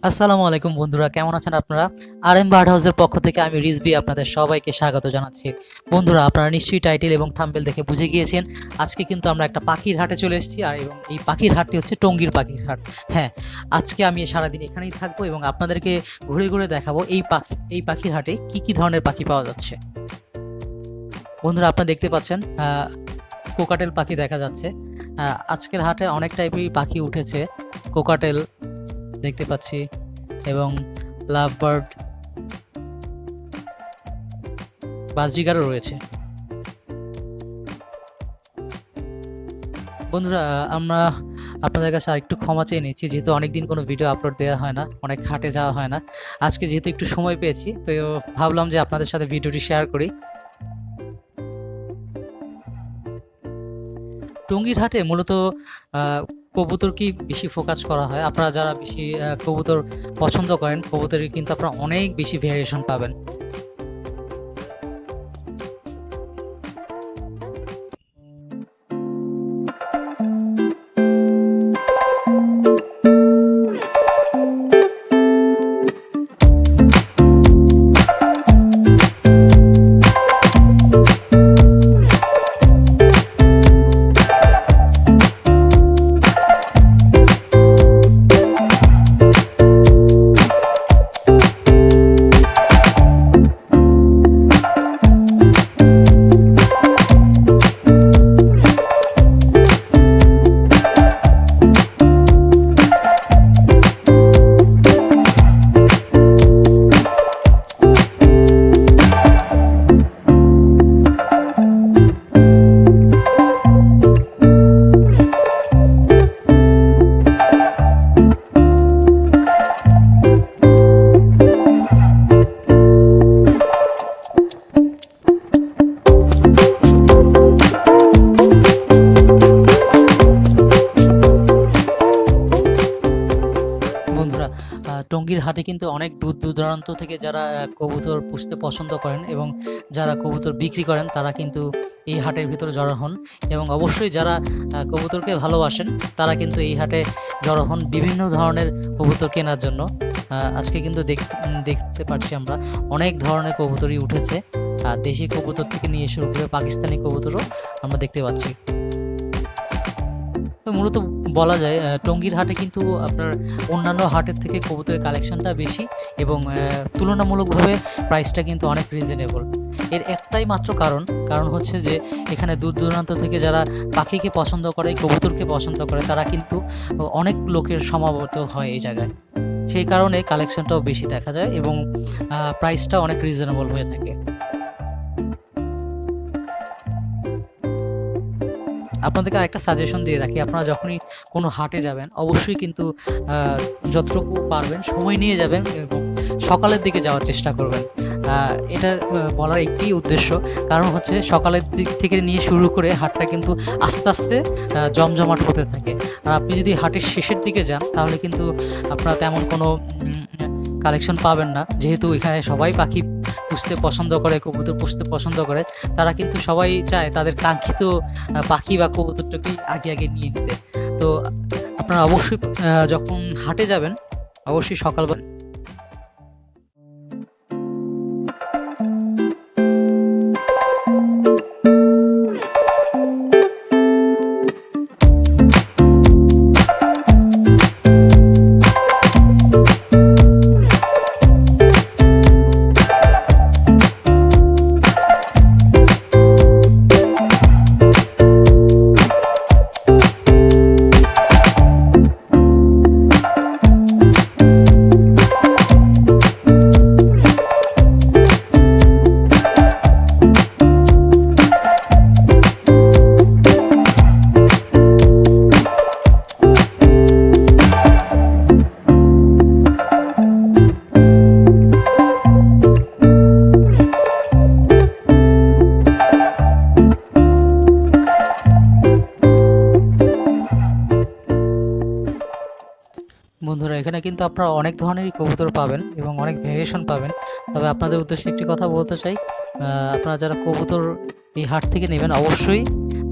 আসসালামু আলাইকুম বন্ধুরা, কেমন আছেন আপনারা? আরএম বার্ড হাউসের পক্ষ থেকে আমি রিজভি আপনাদের সবাইকে স্বাগত জানাচ্ছি। বন্ধুরা, আপনারা নিশ্চয়ই টাইটেল এবং থাম্বনেল দেখে বুঝে গিয়েছেন আজকে কিন্তু আমরা একটা পাখির হাটে চলে এসেছি। এবং এই পাখির হাটটি হচ্ছে টঙ্গীর পাখির হাট। হ্যাঁ, আজকে আমি সারাদিন এখানেই থাকবো এবং আপনাদেরকে ঘুরে ঘুরে দেখাবো এই পাখির হাটে কি ধরনের পাখি পাওয়া যাচ্ছে। বন্ধুরা, আপনারা দেখতে পাচ্ছেন কোকাটেল পাখি দেখা যাচ্ছে। আজকের হাটে অনেক টাইপেরই পাখি উঠেছে। কোকাটেল দেখতে পাচ্ছি এবং লাভ বার্ড, বাজরিগারও রয়েছে। বন্ধুরা, আমরা আপনাদের কাছে আরেকটু ক্ষমা চেয়ে নিচ্ছি, যেহেতু অনেকদিন কোনো ভিডিও আপলোড দেওয়া হয় না, অনেক হাটে যাওয়া হয় না। আজকে যেহেতু একটু সময় পেয়েছি, তো ভাবলাম যে আপনাদের সাথে ভিডিওটি শেয়ার করি। টঙ্গীর হাটে মূলত কবুতর কি বেশি ফোকাস করা হয়। আপনারা যারা বেশি কবুতর পছন্দ করেন, কবুতরের কিন্তু আপনারা অনেক বেশি ভেরিয়েশন পাবেন। বন্ধুরা, টঙ্গীর হাটে কিন্তু অনেক দূর দূরান্ত থেকে যারা কবুতর পুষতে পছন্দ করেন এবং যারা কবুতর বিক্রি করেন, তারা কিন্তু এই হাটের ভিতরে জড়ো হন। এবং অবশ্যই যারা কবুতরকে ভালোবাসেন, তারা কিন্তু এই হাটে জড়ো হন বিভিন্ন ধরনের কবুতর কেনার জন্য। আজকে কিন্তু দেখতে পাচ্ছি আমরা অনেক ধরনের কবুতরই উঠেছে। দেশি কবুতর থেকে নিয়ে শুরু করে পাকিস্তানি কবুতরও আমরা দেখতে পাচ্ছি। মূলত বলা যায় টঙ্গীর হাটে কিন্তু আপনার অন্যান্য হাটের থেকে কবুতরের কালেকশনটা বেশি এবং তুলনামূলকভাবে প্রাইসটা কিন্তু অনেক রিজনেবল। এর একটাই মাত্র কারণ হচ্ছে যে এখানে দূর দূরান্ত থেকে যারা পাখিকে পছন্দ করে, কবুতরকে পছন্দ করে, তারা কিন্তু অনেক লোকের সমাগত হয় এই জায়গায়। সেই কারণে কালেকশনটাও বেশি দেখা যায় এবং প্রাইসটা অনেক রিজনেবল হয়ে থাকে। আপনাদেরকে আরেকটা সাজেশন দিয়ে রাখি, আপনারা যখনই কোনো হাটে যাবেন অবশ্যই কিন্তু যতটুকু পারবেন সময় নিয়ে যাবেন এবং সকালের দিকে যাওয়ার চেষ্টা করবেন। এটার বলার একটি উদ্দেশ্য, কারণ হচ্ছে সকালের দিক থেকে নিয়ে শুরু করে হাটটা কিন্তু আস্তে আস্তে জমজমাট হতে থাকে। আর আপনি যদি হাটের শেষের দিকে যান, তাহলে কিন্তু আপনারা তেমন কোনো কালেকশন পাবেন না। যেহেতু এখানে সবাই পাখি পুষতে পছন্দ করে, কবুতর পুষতে পছন্দ করে, তারা কিন্তু সবাই চায় তাদের কাঙ্ক্ষিত পাখি বা কবুতরটাকে আগে নিয়ে নিতে। তো আপনারা অবশ্যই যখন হাটে যাবেন অবশ্যই সকালবেলা। বন্ধুরা, এখানে কিন্তু আপনারা অনেক ধরনেরই কবুতর পাবেন এবং অনেক ভেরিয়েশন পাবেন। তবে আপনাদের উদ্দেশ্যে একটি কথা বলতে চাই, আপনারা যারা কবুতর এই হাট থেকে নেবেন অবশ্যই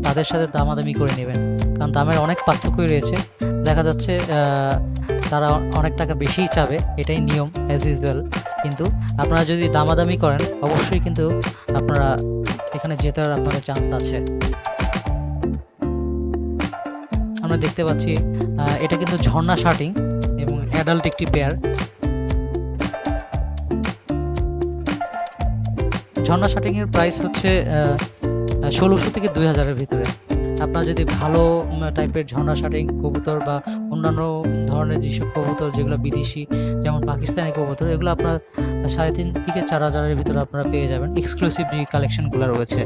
তাদের সাথে দামাদামি করে নেবেন, কারণ দামের অনেক পার্থক্যই রয়েছে। দেখা যাচ্ছে তারা অনেক টাকা বেশিই চাবে, এটাই নিয়ম অ্যাজ ইউজুয়াল। কিন্তু আপনারা যদি দামাদামি করেন অবশ্যই কিন্তু আপনারা এখানে জেতার আপনাদের চান্স আছে। আমরা দেখতে পাচ্ছি এটা কিন্তু ঝর্ণা শার্টিং এবং অ্যাডাল্ট একটি পেয়ার। ঝর্ণা শার্টিংয়ের প্রাইস হচ্ছে 1600 থেকে 2000-এর ভিতরে। আপনারা যদি ভালো টাইপের ঝর্ণা শার্টিং কবুতর বা অন্যান্য ধরনের যেসব কবুতর যেগুলো বিদেশি, যেমন পাকিস্তানি কবুতর, এগুলো আপনার 3,500 থেকে 4,000-এর ভিতরে আপনারা পেয়ে যাবেন, এক্সক্লুসিভ যে কালেকশনগুলো রয়েছে।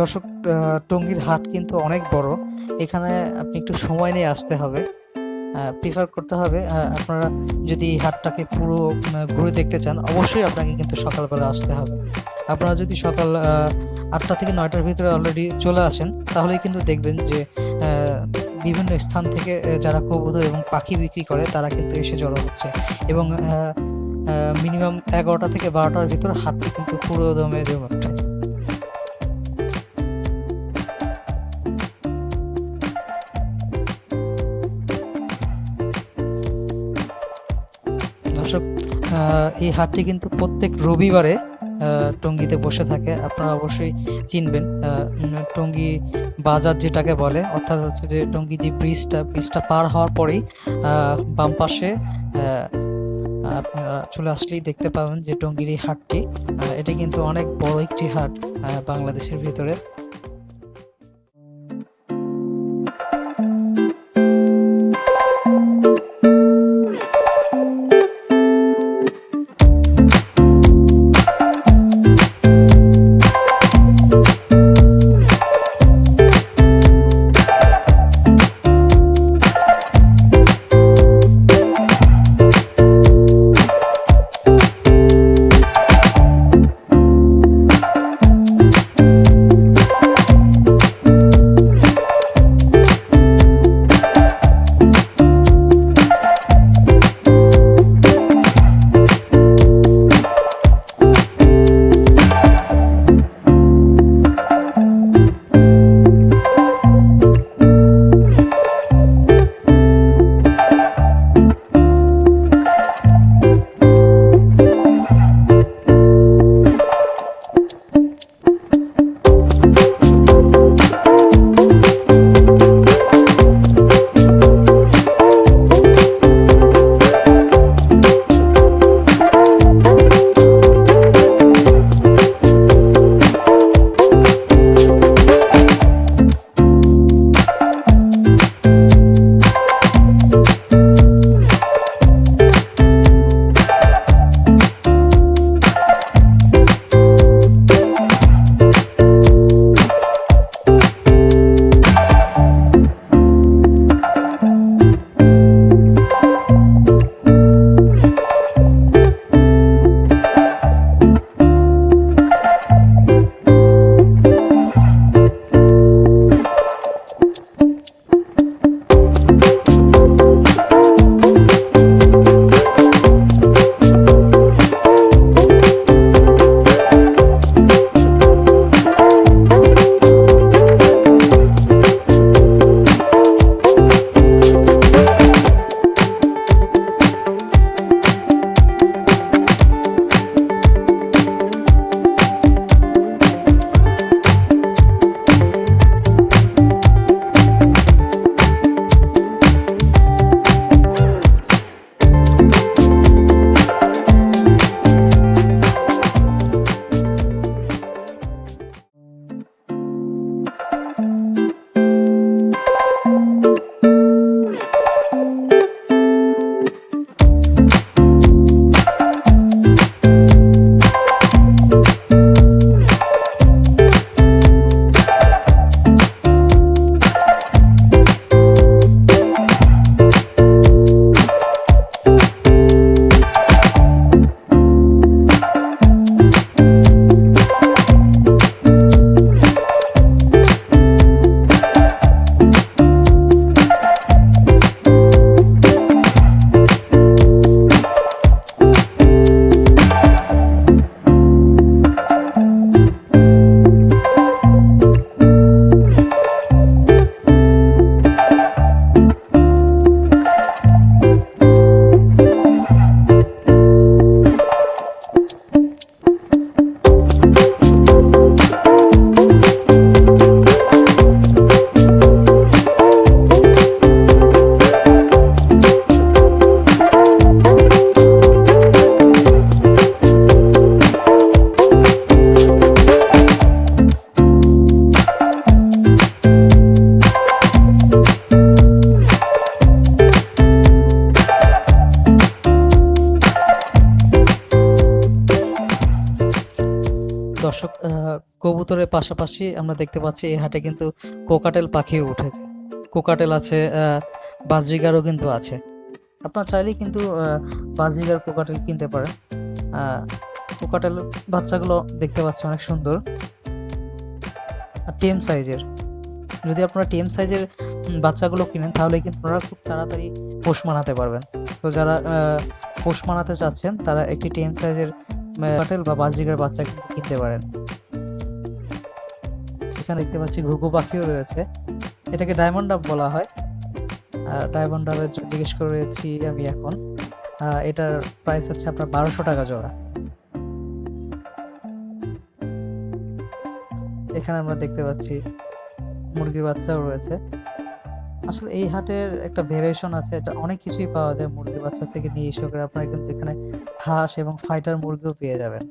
দর্শক, টঙ্গীর হাট কিন্তু অনেক বড়, এখানে আপনি একটু সময় নিয়ে আসতে হবে, প্রিফার করতে হবে। আপনারা যদি এই হাটটাকে পুরো ঘুরে দেখতে চান অবশ্যই আপনাকে কিন্তু সকালবেলা আসতে হবে। আপনারা যদি সকাল 8টা থেকে 9টার ভিতরে অলরেডি চলে আসেন তাহলেই কিন্তু দেখবেন যে বিভিন্ন স্থান থেকে যারা কবুতর এবং পাখি বিক্রি করে তারা কিন্তু এসে জড়ো হচ্ছে, এবং মিনিমাম 11টা থেকে 12টার ভিতর হাটটি কিন্তু পুরো দমে জমে ওঠে। দর্শক, এই হাটটি কিন্তু প্রত্যেক রবিবারে টঙ্গীতে বসে থাকে। আপনারা অবশ্যই চিনবেন টঙ্গী বাজার যেটাকে বলে, অর্থাৎ হচ্ছে যে টঙ্গী যে ব্রিজটা পার হওয়ার পরেই বাম পাশে আপনারা চলে আসলেই দেখতে পাবেন যে টঙ্গীর এই হাটটি। এটা কিন্তু অনেক বড় একটি হাট বাংলাদেশের ভিতরে। দর্শক, কবুতরের পাশাপাশি আমরা দেখতে পাচ্ছি এই হাটে কিন্তু কোকাটেল পাখিও উঠেছে। কোকাটেল আছে, বাজরিগারও কিন্তু আছে। আপনারা চাইলেই কিন্তু বাজরিগার কোকাটেল কিনতে পারেন। কোকাটেল বাচ্চাগুলো দেখতে পাচ্ছি অনেক সুন্দর আর টেম সাইজের। যদি আপনারা টেম সাইজের বাচ্চাগুলো কিনেন তাহলে কিন্তু আপনারা খুব তাড়াতাড়ি পোষ মানাতে পারবেন। তো যারা পোষ মানাতে চাচ্ছেন তারা একটি টেম সাইজের কোকাটেল বা বাজরিগার বাচ্চা কিন্তু কিনতে পারেন। এখানে দেখতে পাচ্ছি ঘুঘু পাখিও রয়েছে, এটাকে ডায়মন্ড ডাব বলা হয়। ডায়মন্ড ডাবের জিজ্ঞেস করেছি আমি এখন, এটার প্রাইস হচ্ছে আপনার 1200 টাকা জোড়া। এখানে আমরা দেখতে পাচ্ছি মুরগির বাচ্চাও রয়েছে। আসলে এই হাটের একটা ভেরিয়েশন আছে, এটা অনেক কিছুই পাওয়া যায় মুরগির বাচ্চা থেকে নিয়ে এসে করে। আপনারা কিন্তু এখানে হাঁস এবং ফাইটার মুরগিও পেয়ে যাবেন।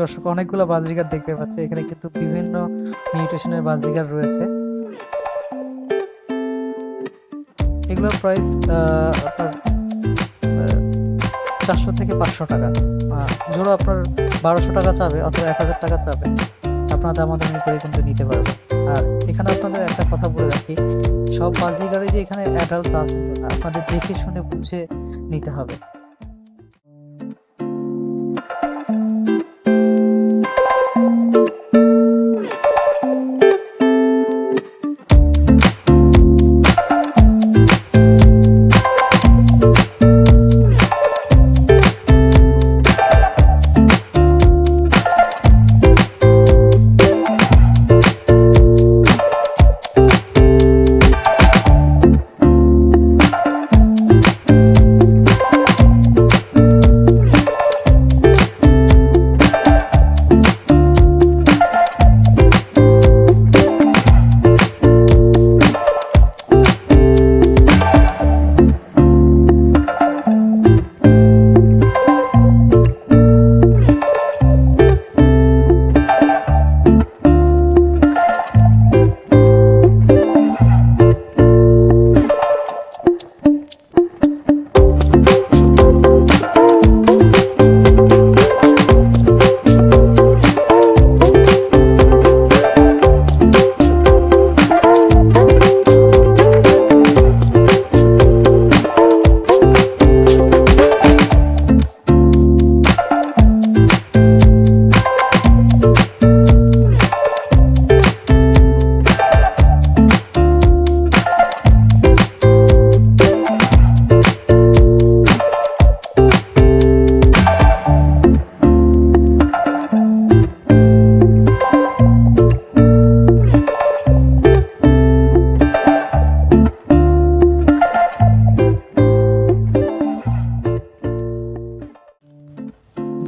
দর্শক, অনেকগুলো বাজরিগার দেখতে পাচ্ছি। এখানে কিন্তু বিভিন্ন মিউটেশনের বাজরিগার রয়েছে। এগুলোর প্রাইস আপনার 400 থেকে 500 টাকা জোড়া। আপনার 1200 টাকা চাবে অথবা 1000 টাকা চাবে, আপনারা দামাদামি করে কিন্তু নিতে পারবেন। আর এখানে আপনাদের একটা কথা বলে রাখি, সব বাজরিগারে যে এখানে অ্যাডাল্ট তা কিন্তু না, আপনাদের দেখে শুনে বুঝে নিতে হবে।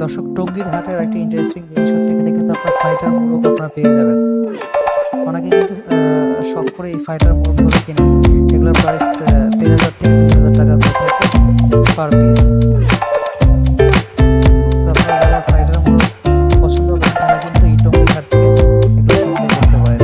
দর্শক, টঙ্গীর হাটের একটা ইন্টারেস্টিং জিনিস হচ্ছে এখানে কিন্তু আপনার ফাইটার মুরগ আপনারা পেয়ে যাবেন। অনেকে কিন্তু শখ করে এই ফাইটার মুরগগুলো কিনে। এগুলোর প্রাইস 3000 থেকে 2000 টাকা করে থাকে পার পিস। আপনারা যারা ফাইটার মুরগ পছন্দ করেন তারা কিন্তু এই টঙ্গীর হাট থেকে এগুলো সংগ্রহ করতে পারেন।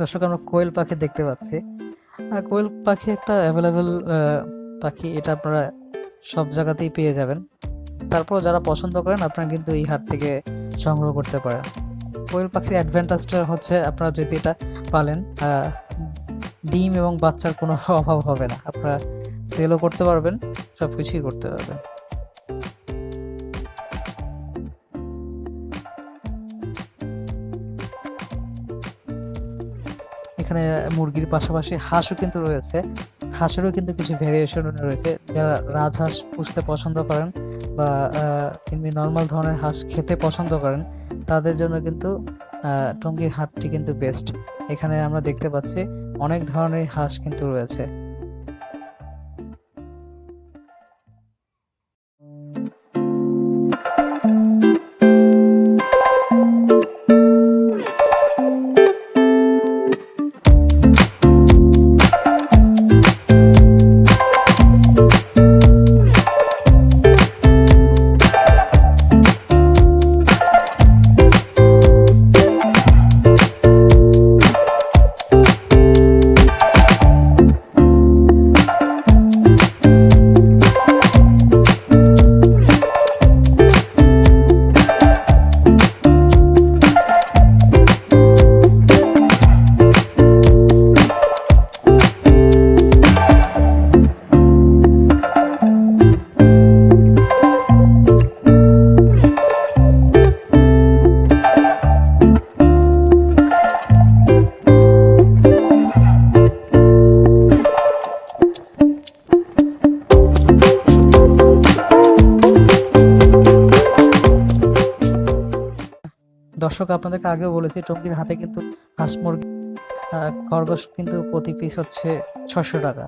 দর্শক আমরা কোয়েল পাখি দেখতে পাচ্ছি। কোয়েল পাখি একটা অ্যাভেলেবেল পাখি, এটা আপনারা সব জায়গাতেই পেয়ে যাবেন। তারপর যারা পছন্দ করেন আপনারা কিন্তু এই হাট থেকে সংগ্রহ করতে পারেন। কোয়েল পাখির অ্যাডভান্টেজটা হচ্ছে আপনারা যদি এটা পালেন, ডিম এবং বাচ্চার কোনো অভাব হবে না, আপনারা সেলও করতে পারবেন, সব কিছুই করতে পারবেন। এখানে মুরগির পাশাপাশি হাঁসও কিন্তু রয়েছে, হাঁসেরও কিন্তু কিছু ভেরিয়েশন রয়েছে। যারা রাজহাঁস পুষতে পছন্দ করেন বা এমনি নর্মাল ধরনের হাঁস খেতে পছন্দ করেন তাদের জন্য কিন্তু টঙ্গীর হাটটি কিন্তু বেস্ট। এখানে আমরা দেখতে পাচ্ছি অনেক ধরনের হাঁস কিন্তু রয়েছে। দর্শক আপনাদেরকে আগেও বলেছি টঙ্গীর হাটে কিন্তু হাঁস মুরগি খরগোশ কিন্তু প্রতি পিস হচ্ছে 600 টাকা।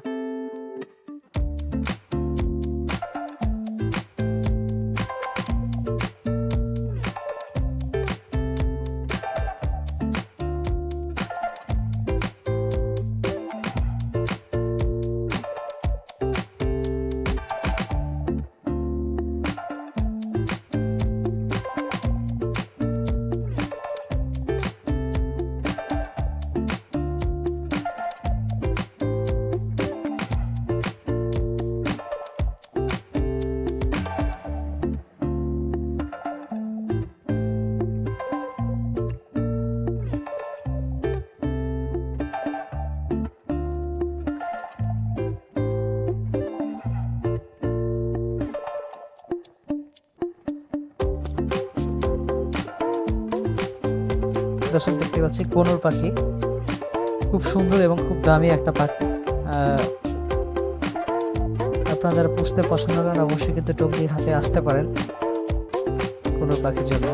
দর্শক দেখতে পাচ্ছি কোনোর পাখি, খুব সুন্দর এবং খুব দামি একটা পাখি। আপনারা যারা পুষতে পছন্দ করেন অবশ্যই কিন্তু টঙ্গীর হাটে আসতে পারেন কোনোর পাখির জন্য।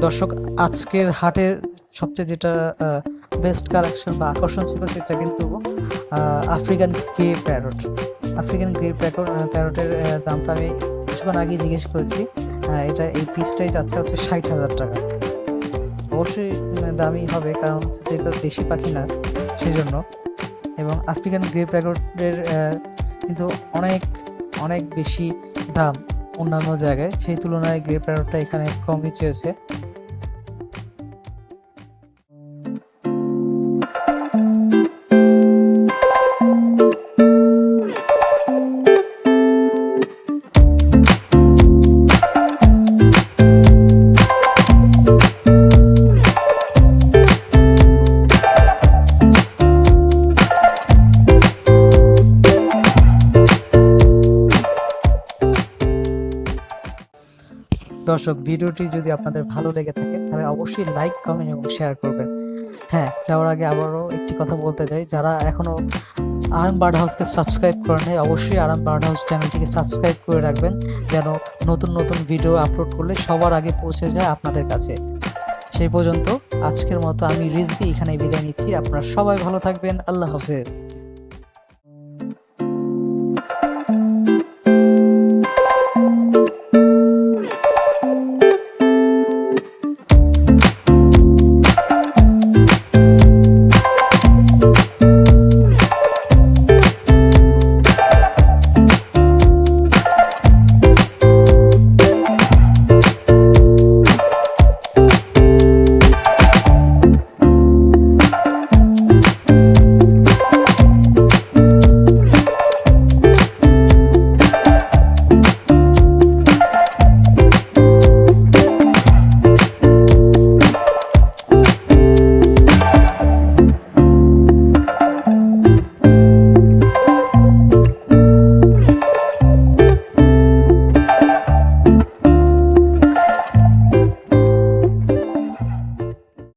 দর্শক আজকের হাটের সবচেয়ে যেটা বেস্ট কালেকশন বা আকর্ষণ ছিল সেটা কিন্তু African grey parrot. African grey প্যারটের দামটা আমি কিছুক্ষণ আগে জিজ্ঞেস করেছি, এটা এই পিসটাই যাচ্ছে হচ্ছে 60,000 টাকা। অবশ্যই দামি হবে, কারণ হচ্ছে যে এটা দেশি পাখি না সেজন্য। এবং আফ্রিকান গ্রে প্যারটের কিন্তু অনেক অনেক বেশি দাম অন্যান্য জায়গায়, সেই তুলনায় গ্রে প্যারটটা এখানে কমই চেয়েছে। দর্শক ভিডিওটি যদি আপনাদের ভালো লেগে থাকে তাহলে অবশ্যই লাইক, কমেন্ট এবং শেয়ার করবেন। হ্যাঁ, যাওয়ার আগে আবারও একটি কথা বলতে চাই, যারা এখনও আরাম বার্ড হাউসকে সাবস্ক্রাইব করেন নাই অবশ্যই আরাম বার্ড হাউস চ্যানেলটিকে সাবস্ক্রাইব করে রাখবেন, যেন নতুন নতুন ভিডিও আপলোড করলে সবার আগে পৌঁছে যায় আপনাদের কাছে। সেই পর্যন্ত আজকের মতো আমি রিজভি এখানে বিদায় নিচ্ছি। আপনারা সবাই ভালো থাকবেন। আল্লাহ হাফেজ।